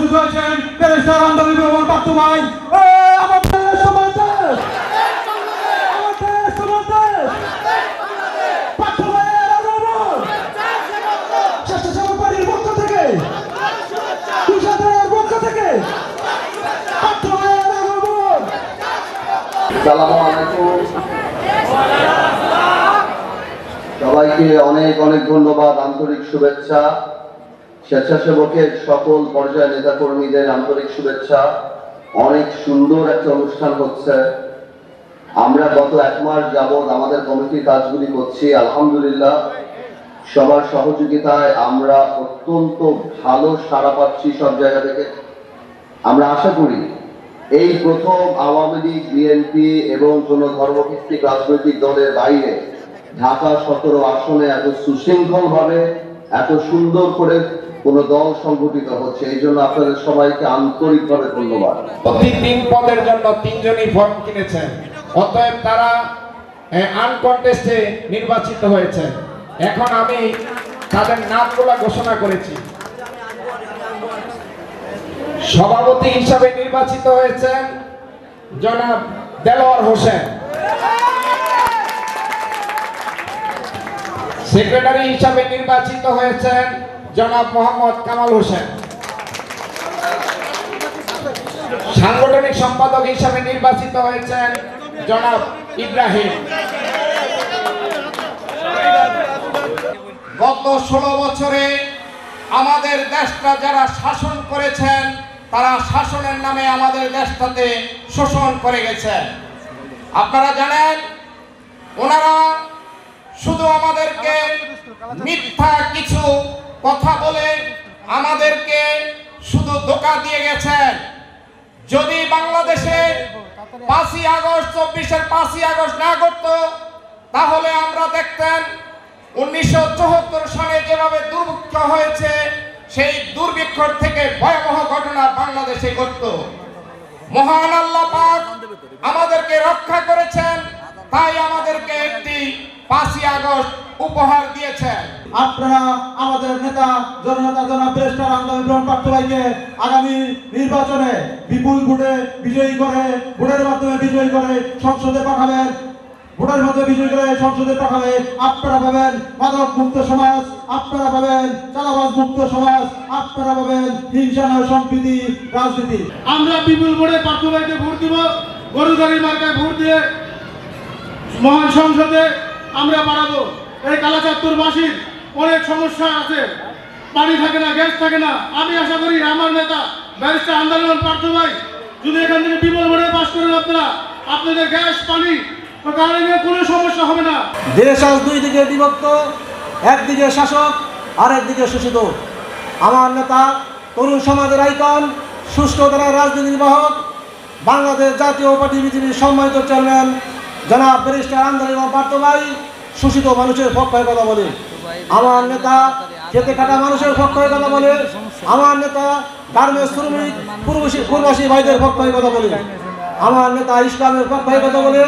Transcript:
উপস্থিত হয়েছেন ব্যারিস্টার আন্দোলন রহমান পাপ্পু ভাই। আমাদের সমাজের পাপ্পু ভাইয়ের আগমন স্বেচ্ছাসেবক পার্টির পক্ষ থেকে, কৃষকদের পক্ষ থেকে পাপ্পু ভাইয়ের আগমন। আসসালামু আলাইকুম। সবাইকে অনেক অনেক ধন্যবাদ, আন্তরিক শুভেচ্ছা। স্বেচ্ছাসেবকের সকল পর্যায়ের নেতা কর্মীদের আন্তরিক শুভেচ্ছা। অনেক সুন্দর একটা অনুষ্ঠান হচ্ছে। আমরা গত 1 মাস যাবৎ আমাদের কমিটির কাজগুলি করছি, আলহামদুলিল্লাহ সবার সহযোগিতায় আমরা অত্যন্ত ভালো সাড়া পাচ্ছি সব জায়গা থেকে। আমরা আশা করি এই প্রথম আওয়ামী লীগ, বিএনপি এবং কোন ধর্মভিত্তিক রাজনৈতিক দলের বাইরে ঢাকা 17 আসনে এত সুশৃঙ্খল ভাবে, এত সুন্দর করে কোন দল সংগঠিত হচ্ছে। এই জন্য আপনাদের সবাইকে আন্তরিকভাবে ধন্যবাদ। প্রতি 3 পদের জন্য 3 জনই ফর্ম কিনেছেন, অতএব তারা আনকন্টেস্টে নির্বাচিত হয়েছে। এখন আমি তাদের নামগুলো ঘোষণা করেছি। সভাপতি হিসাবে নির্বাচিত হয়েছেন জনাব দেলোয়ার হোসেন, সেক্রেটারি হিসাবে নির্বাচিত হয়েছেন জনাব মোহাম্মদ কামাল হোসেন, সাংগঠনিক সম্পাদক হিসাবে নির্বাচিত হয়েছেন জনাব ইব্রাহিম। গত 16 বছরে আমাদের দেশটা যারা শাসন করেছেন, তারা শাসনের নামে আমাদের দেশটাতে শোষণ করে গেছেন। আপনারা জানেন, ওনারা শুধু আমাদেরকে মিথ্যা কিছু কথা বলে আমাদেরকে শুধু ধোঁকা দিয়ে গেছেন। যদি বাংলাদেশে 5ই আগস্ট 24-এর 5ই আগস্ট না করত, তাহলে আমরা দেখতেন 1974 সালে যেভাবে দুর্ভিক্ষ হয়েছে, সেই দুর্ভিক্ষর থেকে ভয়াবহ ঘটনা বাংলাদেশে ঘটত। মহান আল্লাহ পাক আমাদেরকে রক্ষা করেছেন, তাই আমাদেরকে একটি 5ই আগস্ট উপহার দিয়েছেন। আপনারা আমাদের নেতা জননেতা জনাব ব্যারিস্টার আন্দোলন রহমান পাপ্পু ভাইকে আগামী নির্বাচনে বিপুল ভোটে বিজয়ী করে, ভোটের মাধ্যমে বিজয়ী করে সংসদে পাঠাবেন। ভোটের মধ্যে বিজয়ী করে সংসদে পাঠাবে। আপনারা পাবেন মাদক মুক্ত সমাজ, আপনারা পাবেন চাঁদাবাজ মুক্ত সমাজ, আপনারা পাবেন হিংসা নয় সম্প্রীতি রাজনীতি। আমরা বিপুল ভোটে পাপ্পু ভাইকে ভোট দিব। গরু গাড়ির মার্কায় ভোট দিয়ে মহান সংসদে আমরা বাড়াবো। এই কালাচাঁদপুরবাসীর অনেক সমস্যা আছে, পানি থাকে না, গ্যাস থাকে না। আমি আশা করি আমার নেতা ব্যারিস্টার আন্দোলন পাপ্পু ভাই যদি এখান থেকে বিপুল ভোটে পাস করেন, আপনাদের গ্যাস, পানি কারণে কোনো সমস্যা হবে না। দেশ আজ 2 দিকে বিভক্ত, একদিকে শাসক আর একদিকে শোষিত। আমার নেতা তরুণ সমাজের আইকন, সুষ্ঠু ধারার রাজনীতির বাহক, বাংলাদেশ জাতীয় পার্টি বিজেপির সম্মানিত চেয়ারম্যান জনাব ব্যারিস্টার আন্দোলন পাপ্পু ভাই শোষিত মানুষের পক্ষে কথা বলে। আমার নেতা খেতে খাটা মানুষের পক্ষে কথা বলে। আমার নেতা গার্মেন্টস শ্রমিক, প্রবাসী ভাইদের পক্ষে কথা বলে। আমার নেতা ইসলামের পক্ষে কথা বলে।